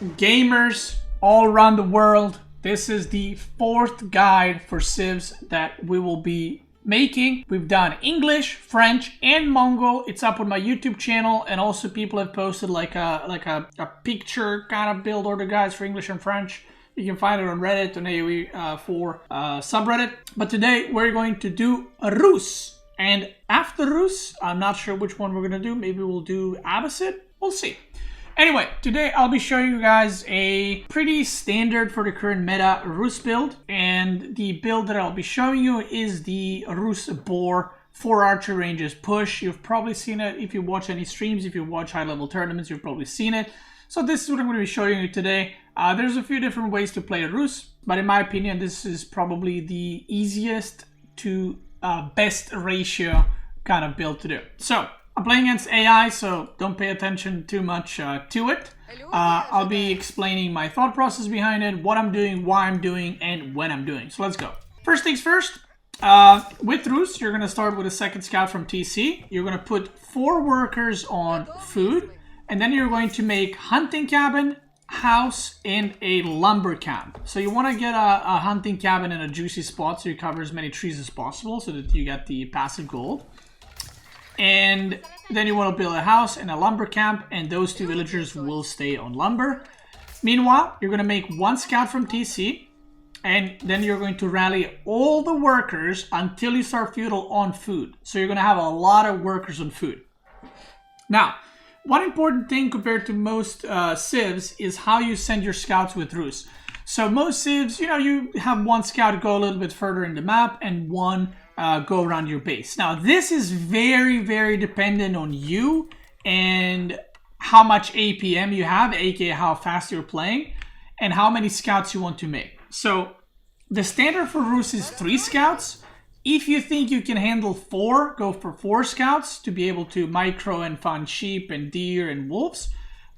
Gamers all around the world, this is the fourth guide for civs that we will be making. We've done English, French, and Mongol. It's up on my YouTube channel, and also people have posted like a picture kind of build order guides for English and French. You can find it on Reddit, on AOE4 subreddit. But today we're going to do Rus. And after Rus, I'm not sure which one we're going to do. Maybe we'll do Abbasid. We'll see. Anyway, today I'll be showing you guys a pretty standard for the current meta Rus build. And the build that I'll be showing you is the Rus Boar 4 archer ranges push. You've probably seen it if you watch any streams. If you watch high-level tournaments, you've probably seen it. So this is what I'm going to be showing you today. There's a few different ways to play a Rus, but in my opinion, this is probably the easiest to best ratio kind of build to do. So I'm playing against AI, so don't pay attention too much to it. I'll be explaining my thought process behind it, what I'm doing, why I'm doing, and when I'm doing. So let's go. First things first, with Rus, you're going to start with a second scout from TC. You're going to put 4 workers on food, and then you're going to make hunting cabin, house, and a lumber camp. So you want to get a hunting cabin in a juicy spot so you cover as many trees as possible so that you get the passive gold. And then you want to build a house and a lumber camp, and those 2 villagers will stay on lumber. Meanwhile, you're going to make 1 scout from TC, and then you're going to rally all the workers until you start feudal on food. So you're going to have a lot of workers on food. Now, one important thing compared to most civs is how you send your scouts with Rus. So most civs, you have 1 scout go a little bit further in the map and 1 go around your base. Now this is very, very dependent on you and how much APM you have, aka how fast you're playing, and how many scouts you want to make. So the standard for Rus is 3 scouts. If you think you can handle 4, go for 4 scouts to be able to micro and find sheep and deer and wolves.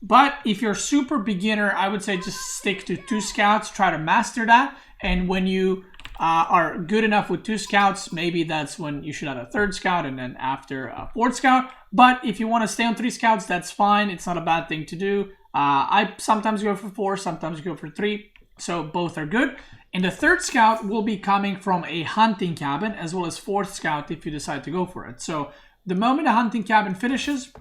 But if you're super beginner, I would say just stick to 2 scouts, try to master that. And when you are good enough with 2 scouts, maybe that's when you should have a 3rd scout, and then after a 4th scout. But if you want to stay on 3 scouts, that's fine. It's not a bad thing to do. I sometimes go for 4, sometimes go for 3. So both are good. And the 3rd scout will be coming from a hunting cabin, as well as 4th scout if you decide to go for it. So the moment a hunting cabin finishes,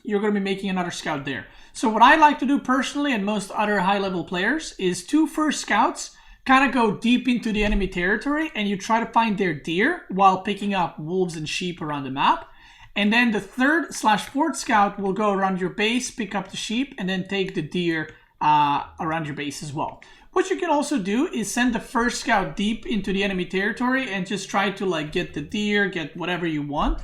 you're going to be making another scout there. So what I like to do personally, and most other high-level players, is 2 first scouts kind of go deep into the enemy territory, and you try to find their deer while picking up wolves and sheep around the map. And then the 3rd/4th scout will go around your base, pick up the sheep, and then take the deer around your base as well. What you can also do is send the 1st scout deep into the enemy territory and just try to get the deer, get whatever you want,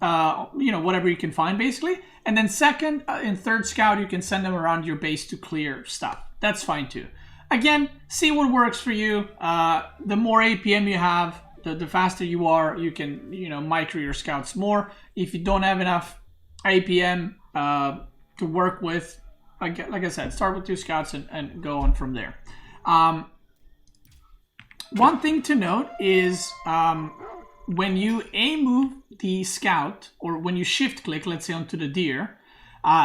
whatever you can find basically. And then 2nd and 3rd scout, you can send them around your base to clear stuff. That's fine too. Again, see what works for you. The more APM you have, the faster you are. You can, micro your scouts more. If you don't have enough APM to work with, like I said, start with 2 scouts and go on from there. One thing to note is when you move the scout, or when you shift click, let's say onto the deer,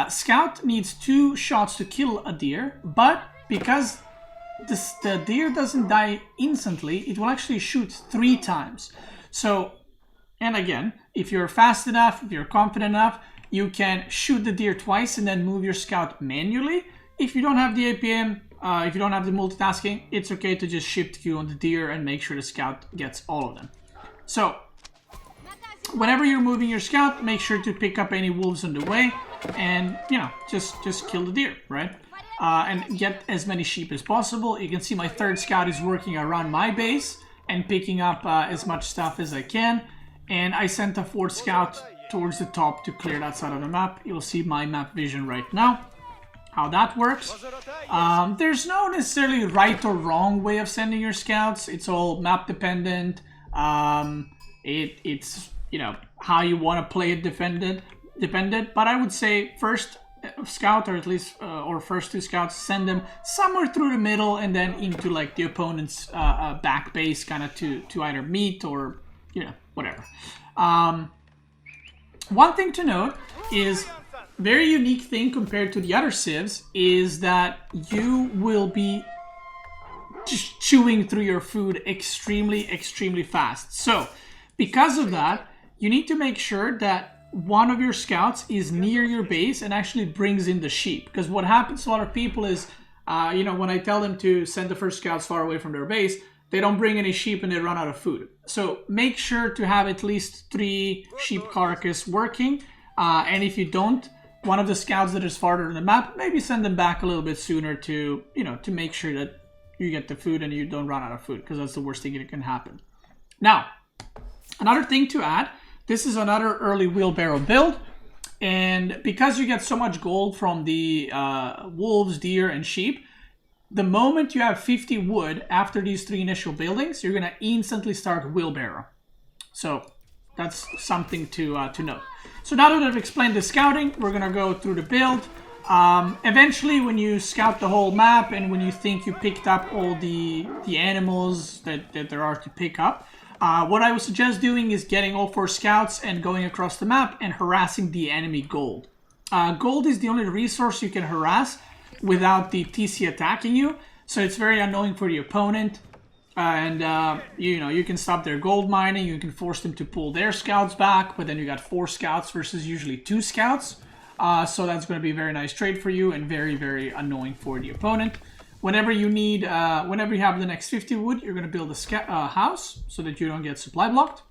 scout needs 2 shots to kill a deer, but because the deer doesn't die instantly, it will actually shoot 3 times. So, and again, if you're fast enough, if you're confident enough, you can shoot the deer twice and then move your scout manually. If you don't have the APM, if you don't have the multitasking, it's okay to just shift Q on the deer and make sure the scout gets all of them. So, whenever you're moving your scout, make sure to pick up any wolves on the way and, just kill the deer, right? And get as many sheep as possible. You can see my 3rd scout is working around my base and picking up as much stuff as I can. And I sent a 4th scout towards the top to clear that side of the map. You'll see my map vision right now, how that works. There's no necessarily right or wrong way of sending your scouts. It's all map dependent. It's how you want to play it dependent. But I would say 1st scout, or at least or first 2 scouts, send them somewhere through the middle and then into the opponent's back base, kind of to either meet or whatever. One thing to note is very unique thing compared to the other civs is that you will be just chewing through your food extremely fast. So because of that, you need to make sure that one of your scouts is near your base and actually brings in the sheep. Because what happens to a lot of people is, you know, when I tell them to send the first scouts far away from their base, they don't bring any sheep and they run out of food. So make sure to have at least 3 sheep carcass working. And if you don't, one of the scouts that is farther on the map, maybe send them back a little bit sooner to, you know, to make sure that you get the food and you don't run out of food, because that's the worst thing that can happen. Now, another thing to add, this is another early wheelbarrow build. And because you get so much gold from the wolves, deer, and sheep, the moment you have 50 wood after these 3 initial buildings, you're going to instantly start wheelbarrow. So that's something to note. So now that I've explained the scouting, we're going to go through the build. Eventually, when you scout the whole map and when you think you picked up all the animals that there are to pick up, what I would suggest doing is getting all 4 scouts and going across the map and harassing the enemy gold. Gold is the only resource you can harass without the TC attacking you, so it's very annoying for the opponent. And you know, you can stop their gold mining, you can force them to pull their scouts back, but then you got 4 scouts versus usually 2 scouts. So that's going to be a very nice trade for you and very annoying for the opponent. Whenever you need, whenever you have the next 50 wood, you're going to build a house so that you don't get supply blocked.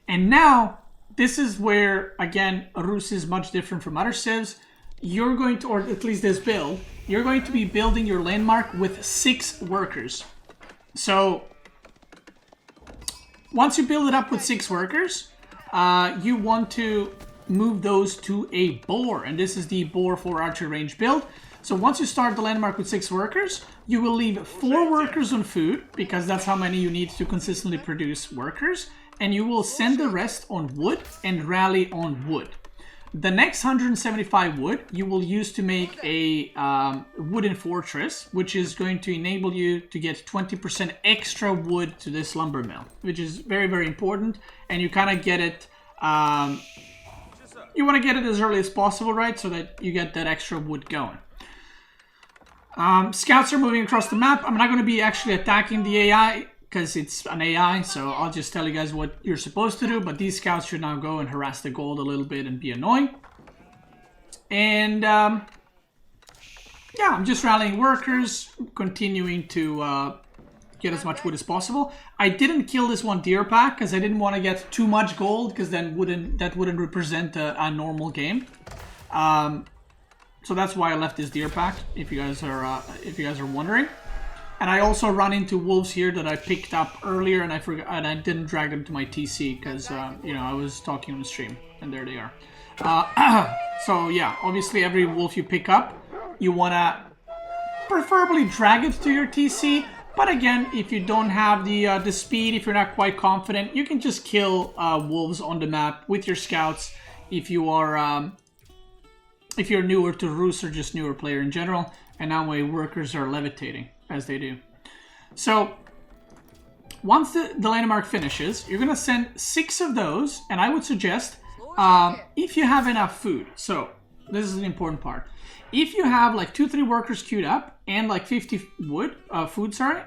And now, this is where, again, Rus is much different from other civs. You're going to, or at least this build, you're going to be building your landmark with 6 workers. So, once you build it up with 6 workers, you want to move those to a boar. And this is the boar for archer range build. So once you start the landmark with 6 workers, you will leave 4 workers on food, because that's how many you need to consistently produce workers. And you will send the rest on wood and rally on wood. The next 175 wood you will use to make a wooden fortress, which is going to enable you to get 20% extra wood to this lumber mill, which is very important. And you kind of get it, you want to get it as early as possible, right? So that you get that extra wood going. Scouts are moving across the map. I'm not going to be actually attacking the AI because it's an AI, so I'll just tell you guys what you're supposed to do, but these scouts should now go and harass the gold a little bit and be annoying. And yeah, I'm just rallying workers, continuing to get as much wood as possible. I didn't kill this one deer pack because I didn't want to get too much gold, because then that wouldn't represent a normal game. So that's why I left this deer pack, if you guys are wondering. And I also run into wolves here that I picked up earlier, and I forgot, and I didn't drag them to my TC because you know, I was talking on the stream, and there they are. So yeah, obviously every wolf you pick up, you wanna preferably drag it to your TC. But again, if you don't have the speed, if you're not quite confident, you can just kill wolves on the map with your scouts. If you're newer to Rus or just newer player in general, and now my workers are levitating as they do. So once the landmark finishes, you're gonna send 6 of those, and I would suggest if you have enough food. So this is an important part. If you have like 2-3 workers queued up and like 50 food,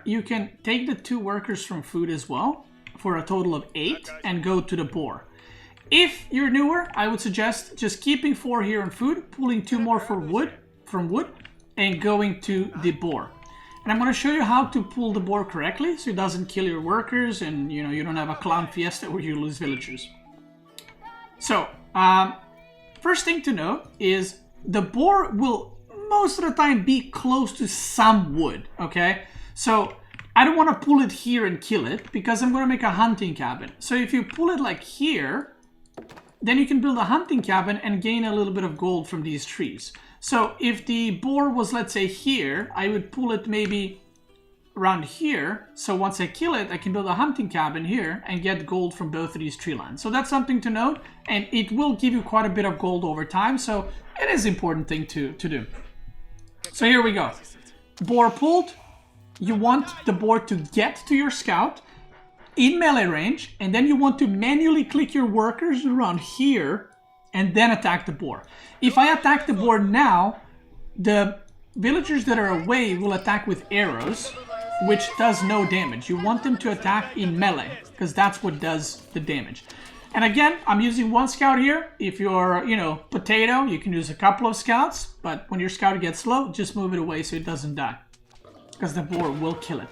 you can take the 2 workers from food as well for a total of 8 and go to the boar. If you're newer, I would suggest just keeping 4 here on food, pulling 2 more from wood, and going to the boar. And I'm going to show you how to pull the boar correctly so it doesn't kill your workers and you know, you don't have a clown fiesta where you lose villagers. So, first thing to note is the boar will most of the time be close to some wood, okay? So, I don't want to pull it here and kill it because I'm going to make a hunting cabin. So if you pull it like here, then you can build a hunting cabin and gain a little bit of gold from these trees. So if the boar was, let's say, here, I would pull it maybe around here. So once I kill it, I can build a hunting cabin here and get gold from both of these tree lines. So that's something to note, and it will give you quite a bit of gold over time. So it is an important thing to do. So here we go. Boar pulled. You want the boar to get to your scout in melee range, and then you want to manually click your workers around here and then attack the boar. If I attack the boar now, the villagers that are away will attack with arrows, which does no damage. You want them to attack in melee, because that's what does the damage. And again, I'm using one scout here. If you're, potato, you can use a couple of scouts, but when your scout gets low, just move it away so it doesn't die, because the boar will kill it.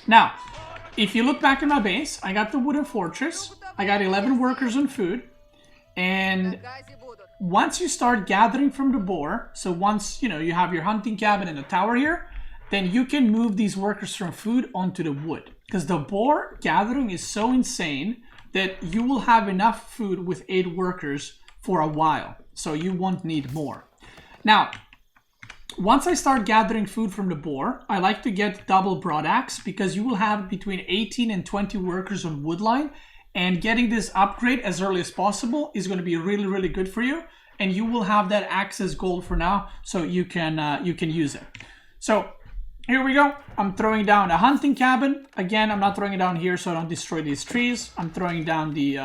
Now, if you look back in my base, I got the wooden fortress, I got 11 workers on food, and once you start gathering from the boar, so once, you have your hunting cabin and a tower here, then you can move these workers from food onto the wood. Because the boar gathering is so insane that you will have enough food with 8 workers for a while. So you won't need more. Now, once I start gathering food from the boar, I like to get double broadaxe because you will have between 18 and 20 workers on woodline. And getting this upgrade as early as possible is going to be really, really good for you. And you will have that axe as gold for now, so you can use it. So here we go. I'm throwing down a hunting cabin. Again, I'm not throwing it down here so I don't destroy these trees. I'm throwing down the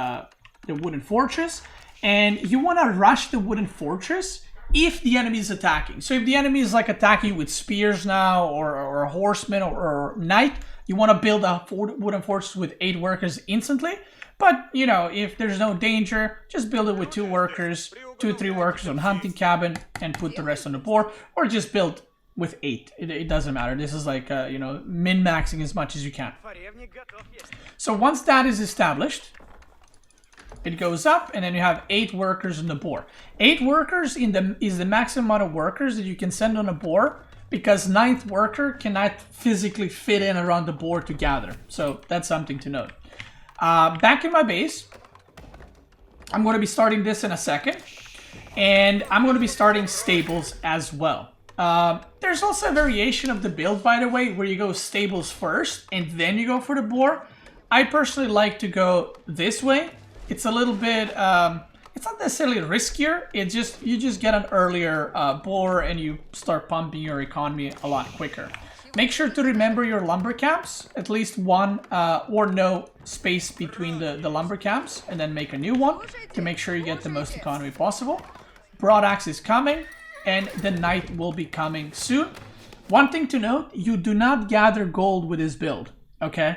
wooden fortress. And you want to rush the wooden fortress if the enemy is attacking. So if the enemy is like attacking with spears now, or a horseman or knight, you want to build a wooden fortress with 8 workers instantly. But, if there's no danger, just build it with 2 workers, 2-3 workers on hunting cabin, and put the rest on the boar, or just build with 8. It doesn't matter. This is like, min-maxing as much as you can. So once that is established, it goes up, and then you have 8 workers on the boar. 8 workers is the maximum amount of workers that you can send on a boar, because 9th worker cannot physically fit in around the boar to gather. So that's something to note. Back in my base, I'm going to be starting this in a second, and I'm going to be starting stables as well. There's also a variation of the build, by the way, where you go stables first and then you go for the boar. I personally like to go this way. It's a little bit, it's not necessarily riskier. You just get an earlier boar and you start pumping your economy a lot quicker. Make sure to remember your lumber camps, at least one or no space between the lumber camps, and then make a new one to make sure you get the most economy possible. Broadaxe is coming, and the knight will be coming soon. One thing to note, you do not gather gold with this build, okay?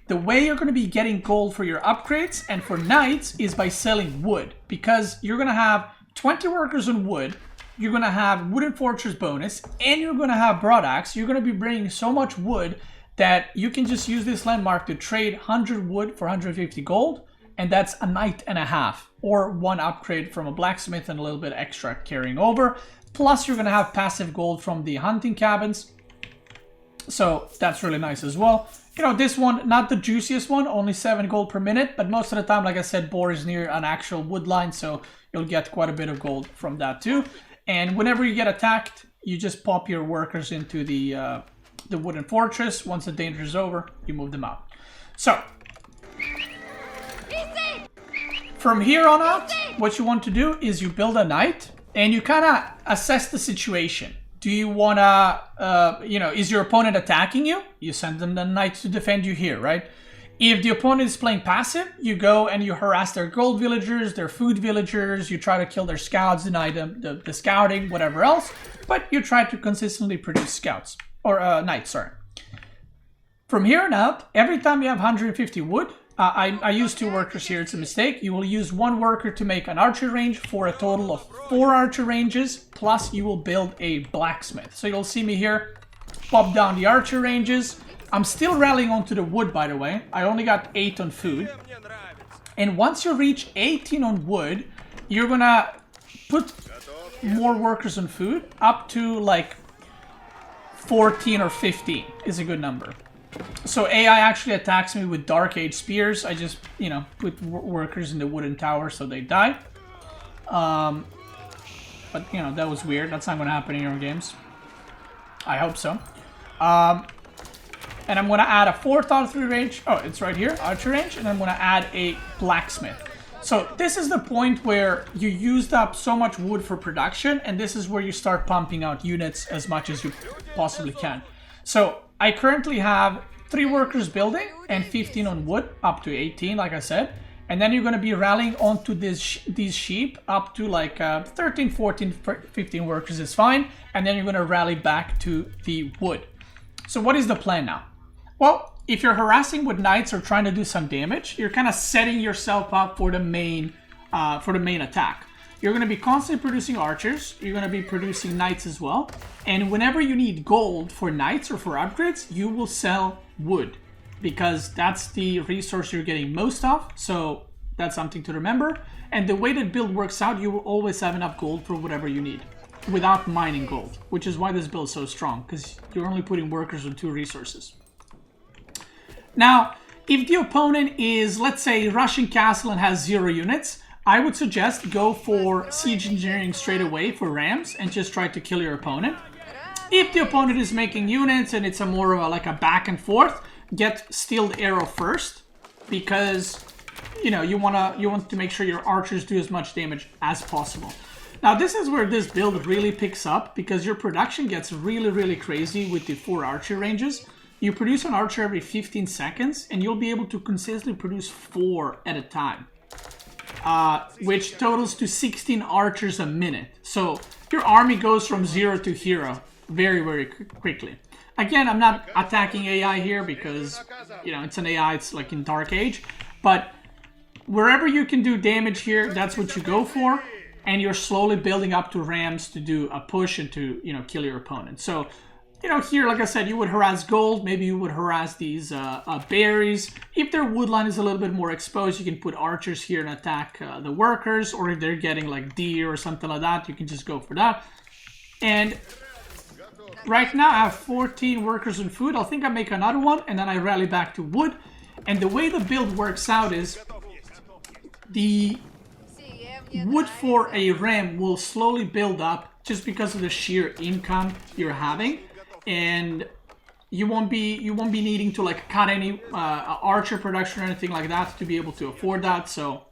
The way you're going to be getting gold for your upgrades and for knights is by selling wood, because you're going to have 20 workers on wood, you're going to have wooden fortress bonus, and you're going to have broadaxe. You're going to be bringing so much wood that you can just use this landmark to trade 100 wood for 150 gold, and that's a knight and a half, or 1 upgrade from a blacksmith and a little bit extra carrying over. Plus, you're going to have passive gold from the hunting cabins, so that's really nice as well. This one, not the juiciest one, only 7 gold per minute, but most of the time, like I said, boar is near an actual wood line, so you'll get quite a bit of gold from that too. And whenever you get attacked, you just pop your workers into the wooden fortress. Once the danger is over, you move them out. So, from here on out, what you want to do is you build a knight, and you kind of assess the situation. Do you want to, is your opponent attacking you? You send them the knight to defend you here, right? If the opponent is playing passive, you go and you harass their gold villagers, their food villagers, you try to kill their scouts, deny them the scouting, whatever else, but you try to consistently produce scouts, or knights, sorry. From here on out, every time you have 150 wood, I use 2 workers here, it's a mistake. You will use 1 worker to make an archer range for a total of 4 archer ranges, plus you will build a blacksmith. So you'll see me here, pop down the archer ranges. I'm still rallying onto the wood, by the way. I only got 8 on food. And once you reach 18 on wood, you're gonna put more workers on food. Up to like 14 or 15 is a good number. So AI actually attacks me with Dark Age spears. I just, put workers in the wooden tower so they die. But, that was weird. That's not going to happen in your games. I hope so. And I'm going to add a 4th archer range. Oh, it's right here, archer range. And I'm going to add a blacksmith. So this is the point where you used up so much wood for production. And this is where you start pumping out units as much as you possibly can. So I currently have 3 workers building and 15 on wood, up to 18, like I said. and then you're going to be rallying onto these sheep up to like 13, 14, 15 workers is fine, and then you're going to rally back to the wood. So what is the plan now? Well, if you're harassing with knights or trying to do some damage, you're kind of setting yourself up for the main attack. You're going to be constantly producing archers. You're going to be producing knights as well. And whenever you need gold for knights or for upgrades, you will sell wood, because that's the resource you're getting most of. So that's something to remember. And the way that build works out, you will always have enough gold for whatever you need without mining gold, which is why this build is so strong, because you're only putting workers on 2 resources. Now, if the opponent is, let's say, rushing castle and has 0 units, I would suggest go for siege engineering straight away for rams and just try to kill your opponent. If the opponent is making units and it's a more of like a back and forth, get steeled arrow first, because you know you want to make sure your archers do as much damage as possible. Now this is where this build really picks up, because your production gets really crazy with the 4 archer ranges. You produce an archer every 15 seconds and you'll be able to consistently produce 4 at a time. Which totals to 16 archers a minute. So your army goes from 0 to hero very quickly. Again, I'm not attacking AI here because, you know, it's an AI, it's like in Dark Age. But wherever you can do damage here, that's what you go for. And you're slowly building up to rams to do a push and to, you know, kill your opponent. So, you know, here, like I said, you would harass gold. Maybe you would harass these berries. If their wood line is a little bit more exposed, you can put archers here and attack the workers. Or if they're getting like deer or something like that, you can just go for that. And right now I have 14 workers and food. I think I make another one and then I rally back to wood. And the way the build works out is the wood for a ram will slowly build up just because of the sheer income you're having. And you won't be needing to like cut any archer production or anything like that to be able to afford that. So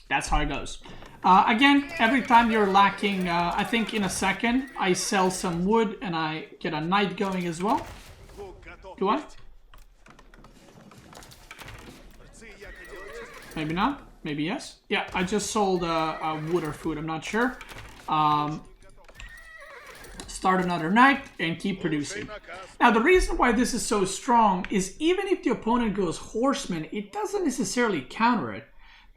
that's how it goes. Again, every time you're lacking, I think in a second I sell some wood and I get a knight going as well. Do I? Maybe not. Maybe yes. Yeah, I just sold wood or food. I'm not sure. Start another knight and keep producing. Now the reason why this is so strong is even if the opponent goes horseman, it doesn't necessarily counter it,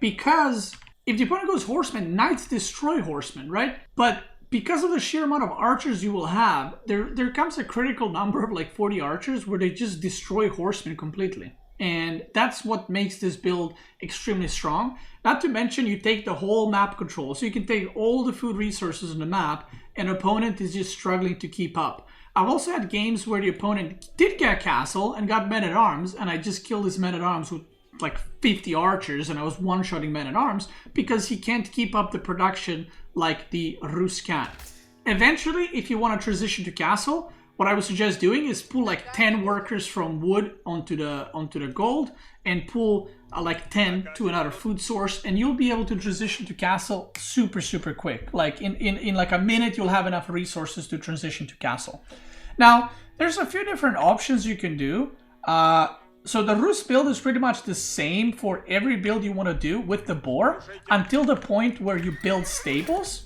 because if the opponent goes horseman, knights destroy horsemen, right? But because of the sheer amount of archers you will have, there comes a critical number of like 40 archers where they just destroy horsemen completely. And that's what makes this build extremely strong. Not to mention you take the whole map control. So you can take all the food resources on the map and opponent is just struggling to keep up. I've also had games where the opponent did get a castle and got men-at-arms, and I just killed his men-at-arms with like 50 archers and I was one-shotting men-at-arms because he can't keep up the production like the Rus can. Eventually, if you want to transition to castle, what I would suggest doing is pull like 10 workers from wood onto the gold and pull like 10 to another food source, and you'll be able to transition to castle super quick. Like in like a minute, you'll have enough resources to transition to castle. Now, there's a few different options you can do. So the Rus build is pretty much the same for every build you want to do with the boar until the point where you build stables.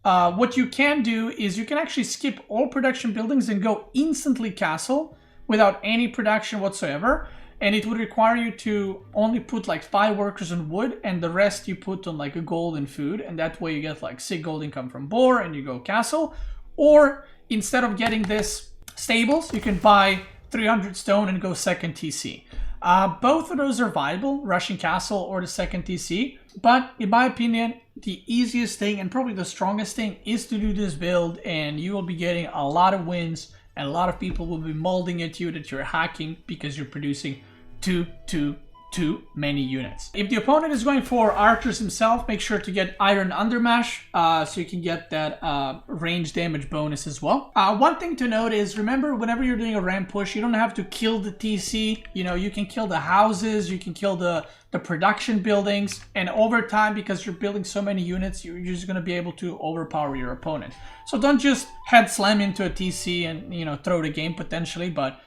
What you can do is you can actually skip all production buildings and go instantly castle without any production whatsoever. And it would require you to only put like 5 workers on wood and the rest you put on like a gold and food. And that way you get like 6 gold income from boar and you go castle. Or instead of getting this stables, you can buy 300 stone and go second TC. Both of those are viable, rushing castle or the second TC. But in my opinion, the easiest thing and probably the strongest thing is to do this build, and you will be getting a lot of wins and a lot of people will be molding at you that you're hacking because you're producing too many units. If the opponent is going for archers himself, make sure to get iron undermash so you can get that range damage bonus as well. One thing to note is, remember, whenever you're doing a ram push, you don't have to kill the TC. You know, you can kill the houses, you can kill the production buildings, and over time, because you're building so many units, you're just going to be able to overpower your opponent. So don't just head slam into a TC and, you know, throw the game potentially, but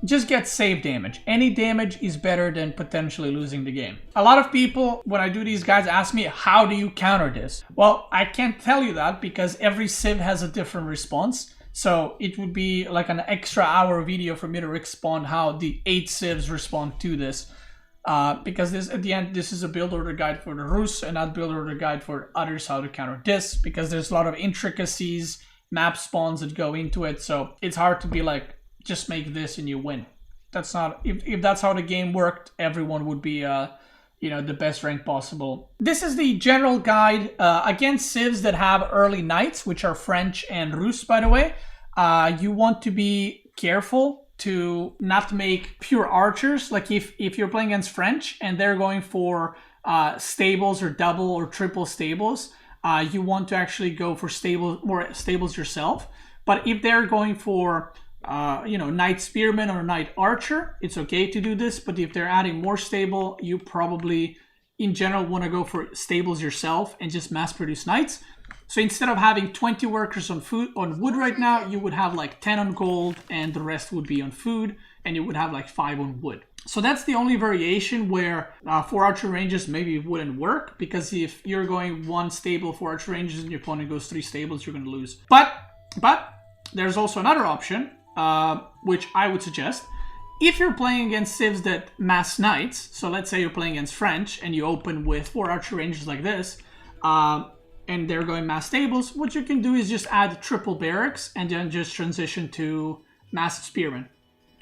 just get save damage. Any damage is better than potentially losing the game. A lot of people, when I do these guides, ask me, how do you counter this? Well, I can't tell you that because every civ has a different response. So it would be like an extra hour video for me to respond how the 8 civs respond to this. Because this, at the end, this is a build order guide for the Rus and not build order guide for others how to counter this, because there's a lot of intricacies, map spawns that go into it. So it's hard to be like, just make this and you win. That's not, if that's how the game worked, everyone would be you know, the best rank possible. This is the general guide against civs that have early knights, which are French and Rus, by the way. You want to be careful to not make pure archers. Like if you're playing against French and they're going for stables or double or triple stables, you want to actually go for more stables yourself. But if they're going for you know, knight spearman or knight archer, it's okay to do this. But if they're adding more stable, you probably in general want to go for stables yourself and just mass produce knights. So instead of having 20 workers on wood right now, you would have like 10 on gold and the rest would be on food, and you would have like 5 on wood. So that's the only variation where 4 archer ranges maybe wouldn't work, because if you're going 1 stable 4 archer ranges and your opponent goes 3 stables, you're going to lose. But there's also another option, which I would suggest. If you're playing against civs that mass knights, so let's say you're playing against French and you open with 4 archer ranges like this, and they're going mass stables, what you can do is just add triple barracks and then just transition to mass spearmen.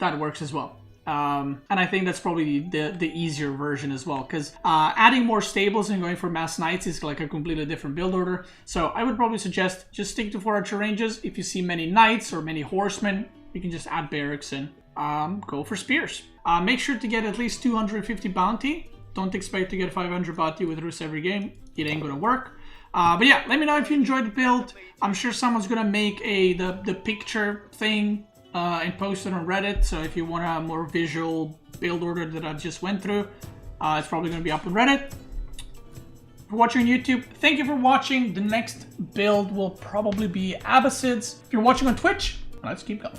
That works as well. And I think that's probably the easier version as well, because adding more stables and going for mass knights is like a completely different build order. So I would probably suggest just stick to 4 archer ranges. If you see many knights or many horsemen, you can just add barracks and go for spears. Make sure to get at least 250 bounty. Don't expect to get 500 bounty with Rus every game. It ain't gonna work. But yeah, let me know if you enjoyed the build. I'm sure someone's gonna make the picture thing and post it on Reddit. So if you want a more visual build order that I just went through, it's probably gonna be up on Reddit. For watching on YouTube, thank you for watching. The next build will probably be Abbasids. If you're watching on Twitch, let's keep going.